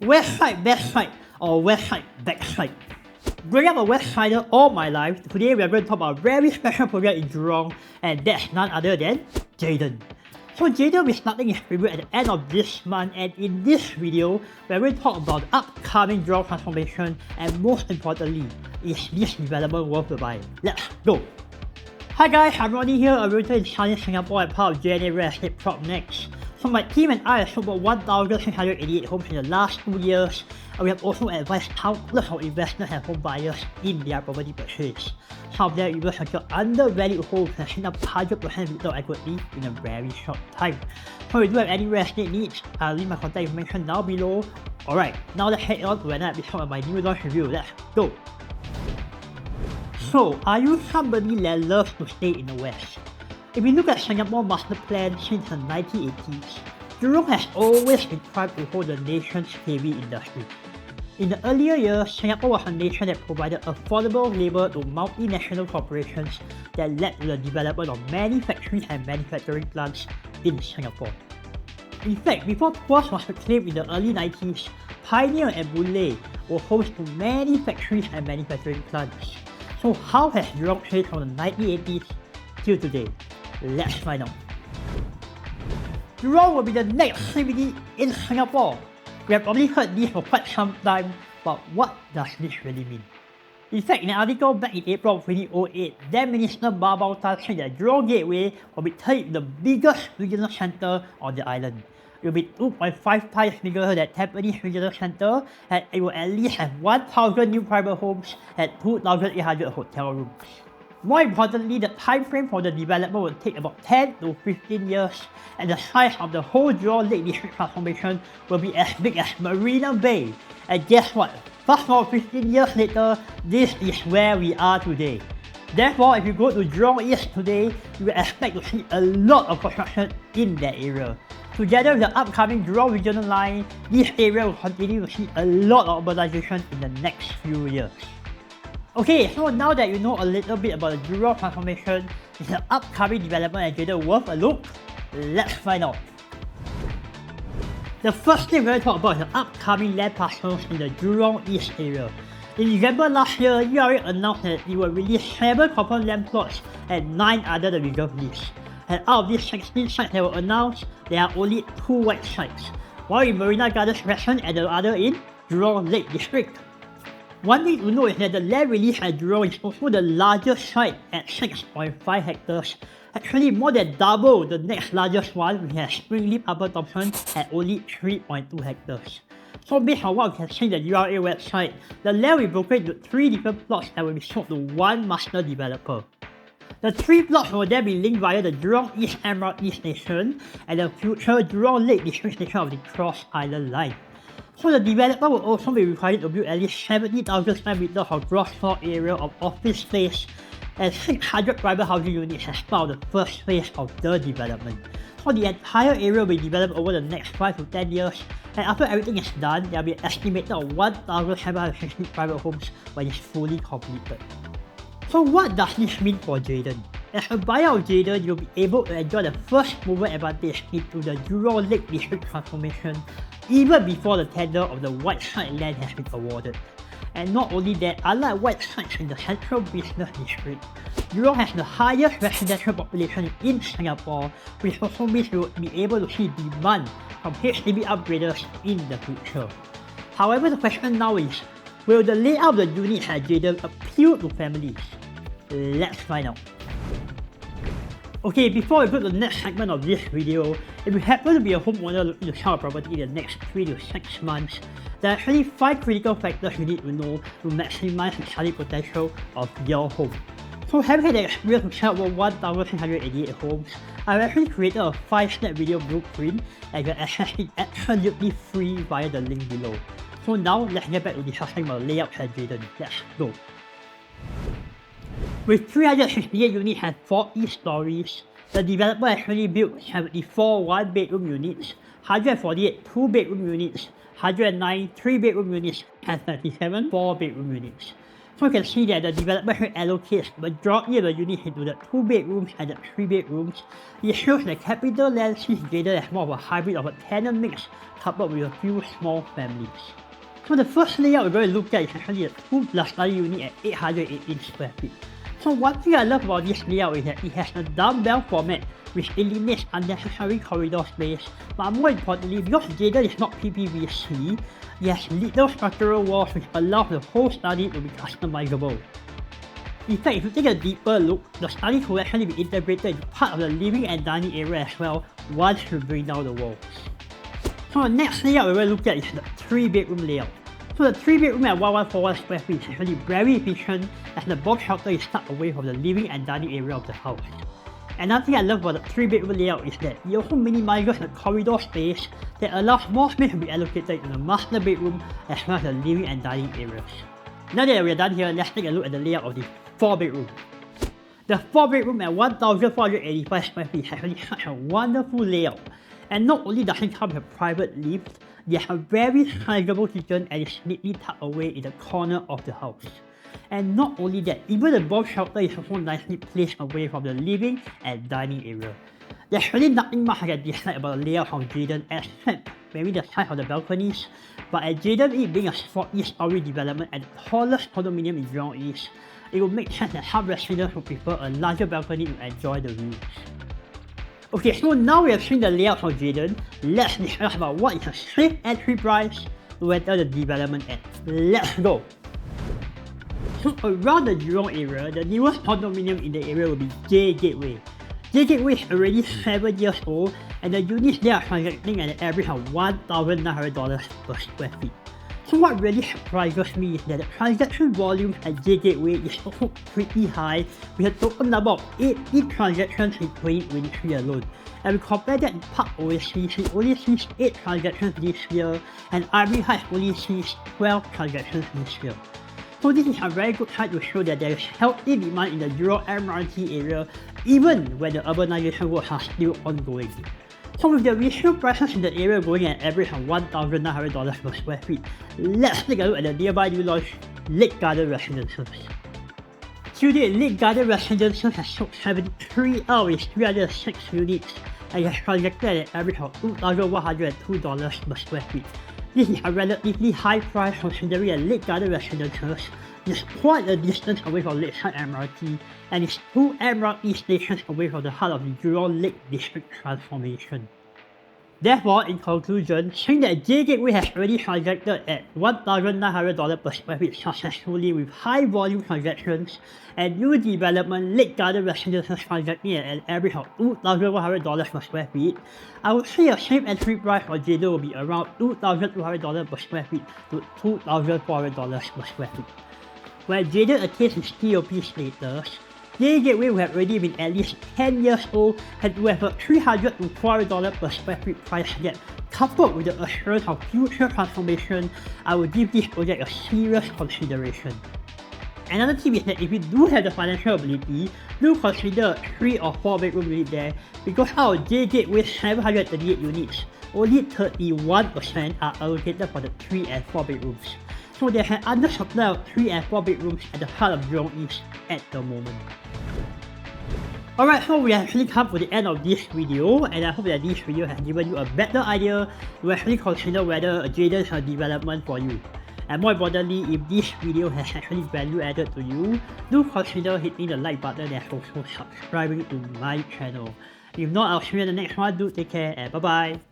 West side, best side, or west side, back side. Growing up a West Sider all my life, today we are going to talk about a very special project in Jurong, and that's none other than Jayden. So Jayden is starting its review at the end of this month, and in this video, we are going to talk about the upcoming Jurong transformation, and most importantly, is this development worth the buy? Let's go! Hi guys, I'm Ronnie here, a realtor in sunny Singapore and part of JNA Resale Property. So my team and I have sold about 1,688 homes in the last 2 years, and we have also advised countless of investors and home buyers in their property purchase. Some of them even secured undervalued homes and seen up 100% return equity in a very short time. So if you have any real estate needs, I'll leave my contact information down below. Alright, now let's head on to another episode of my new launch review. Let's go! So, are you somebody that loves to stay in the West? If we look at Singapore master plan since the 1980s, Jurong has always been trying to hold the nation's heavy industry. In the earlier years, Singapore was a nation that provided affordable labour to multinational corporations that led to the development of many factories and manufacturing plants in Singapore. In fact, before Tuas was acclaimed in the early 90s, Pioneer and Boon Lay were host to many factories and manufacturing plants. So how has Jurong changed from the 1980s till today? Let's find out. Jurong will be the next CBD in Singapore. We have probably heard this for quite some time, but what does this really mean? In fact, in an article back in April of 2008, then Minister Barbara Tan said that Jurong Gateway will be turned into the biggest regional centre on the island. It will be 2.5 times bigger than Tampines Regional Centre, and it will at least have 1,000 new private homes and 2,800 hotel rooms. More importantly, the time frame for the development will take about 10 to 15 years, and the size of the whole Jurong Lake District transformation will be as big as Marina Bay. And guess what? Fast forward 15 years later, this is where we are today. Therefore, if you go to Jurong East today, you will expect to see a lot of construction in that area. Together with the upcoming Jurong Regional Line, this area will continue to see a lot of urbanization in the next few years. Okay, so now that you know a little bit about the Jurong transformation, is the upcoming development at Jayden worth a look? Let's find out. The first thing we're going to talk about is the upcoming land parcels in the Jurong East area. In December last year, URA announced that it will release 7 confirmed land plots and 9 other the reserve lists. And out of these 16 sites that were announced, there are only 2 white sites, one in Marina Gardens Crescent and the other in Jurong Lake District. One thing to note is that the land release at Jurong is also the largest site at 6.5 hectares, actually more than double the next largest one, which has Springleaf Upper Thomson at only 3.2 hectares. So based on what we can see in the URA website, the land will be broken into 3 different plots that will be sold to one master developer. The 3 plots will then be linked via the Jurong East MRT station and the future Jurong Lake District station of the Cross Island Line. So the developer will also be required to build at least 70,000 square meters of gross floor area of office space and 600 private housing units as part of the first phase of the development. So the entire area will be developed over the next 5 to 10 years, and after everything is done, there will be an estimated of 1,760 private homes when it's fully completed. So what does this mean for Jayden? As a buyer of Jayden, you'll be able to enjoy the first mover advantage into the Jurong Lake District transformation even before the tender of the white site land has been awarded. And not only that, unlike white sites in the central business district, Jurong has the highest residential population in Singapore, which also means you will be able to see demand from HDB upgraders in the future. However, the question now is, will the layout of the units at Jayden appeal to families? Let's find out. Okay, before we go to the next segment of this video, if you happen to be a homeowner looking to sell a property in the next 3 to 6 months, there are actually 5 critical factors you need to know to maximize the selling potential of your home. So having had the experience to sell over 1,688 homes, I've actually created a 5-step video blueprint and you can access it absolutely free via the link below. So now let's get back to discussing about the layout at Jayden. Let's go. With 368 units and 40 stories, the developer actually built 74 1-bedroom units, 148 2-bedroom units, 109 3-bedroom units, and 37 4-bedroom units. So you can see that the developer here allocates the majority of the units into the 2 bedrooms and the 3 bedrooms. It shows the capital land sees Jadon as more of a hybrid of a tenant mix coupled with a few small families. So the first layout we're going to look at is actually a 2+ study unit at 818 square feet. So one thing I love about this layout is that it has a dumbbell format which eliminates unnecessary corridor space, but more importantly, because Jadon is not PPVC, it has little structural walls which allow the whole study to be customizable. In fact, if you take a deeper look, the study could actually be integrated into part of the living and dining area as well once you bring down the walls. So the next layout we're going to look at is the 3-bedroom layout. So the 3-bedroom at 1141 square feet is actually very efficient as the bomb shelter is tucked away from the living and dining area of the house. Another thing I love about the 3-bedroom layout is that it also minimizes the corridor space that allows more space to be allocated to the master bedroom as well as the living and dining areas. Now that we're done here, let's take a look at the layout of the 4-bedroom. The 4-bedroom at 1485 square feet is actually such a wonderful layout. And not only does it come with a private lift, there's a very sizable kitchen and it's neatly tucked away in the corner of the house. And not only that, even the bomb shelter is also nicely placed away from the living and dining area. There's really nothing much I can dislike about the layout of Jadon except maybe the size of the balconies, but at Jadon it being a 40-story development and the tallest condominium in Jurong East, it would make sense that some residents would prefer a larger balcony to enjoy the views. Okay, so now we have seen the layout of Jadon, let's discuss about what is a safe entry price to enter the development at. Let's go! So around the Jurong area, the newest condominium in the area will be J Gateway. J Gateway is already 7 years old and the units there are transacting at an average of $1,900 per square feet. So what really surprises me is that the transaction volume at J Gateway is also pretty high with a total number of 80 transactions in 2023 alone. And we compare that to Park Oasis, it only sees 8 transactions this year and Ivy Heights only sees 12 transactions this year. So this is a very good sign to show that there is healthy demand in the Jurong MRT area even when the urbanization works are still ongoing. So with the resale prices in the area going at an average of $1,900 per square feet, let's take a look at the nearby new launch Lake Garden Residences. To date, Lake Garden Residences has sold 73 out of its 306 units and has transacted at an average of $2,102 per square feet. This is a relatively high price considering that Lake Garden Residences is quite a distance away from Lakeside MRT and is 2 MRT stations away from the heart of the Jurong Lake District transformation. Therefore, in conclusion, seeing that J Gateway has already transacted at $1,900 per square feet successfully with high volume transactions, and new development Lake Garden Residences transacting at an average of $2,100 per square feet, I would say a safe entry price for Jadon will be around $2,200 per square feet to $2,400 per square feet. When Jadon attains its TOP status, J Gateway will have already been at least 10 years old and will have a $300 to $400 per square feet price gap. Coupled with the assurance of future transformation, I will give this project a serious consideration. Another tip is that if you do have the financial ability, do consider a 3 or 4 bedroom unit there because out of J Gateway's 738 units, only 31% are allocated for the 3 and 4 bedrooms. So there's an undersupply of 3 and 4 bedrooms at the heart of Jurong East at the moment. Alright, so we have actually come to the end of this video and I hope that this video has given you a better idea to actually consider whether Jadon is a development for you. And more importantly, if this video has actually value added to you, do consider hitting the like button and also subscribing to my channel. If not, I'll see you in the next one. Do take care and bye bye.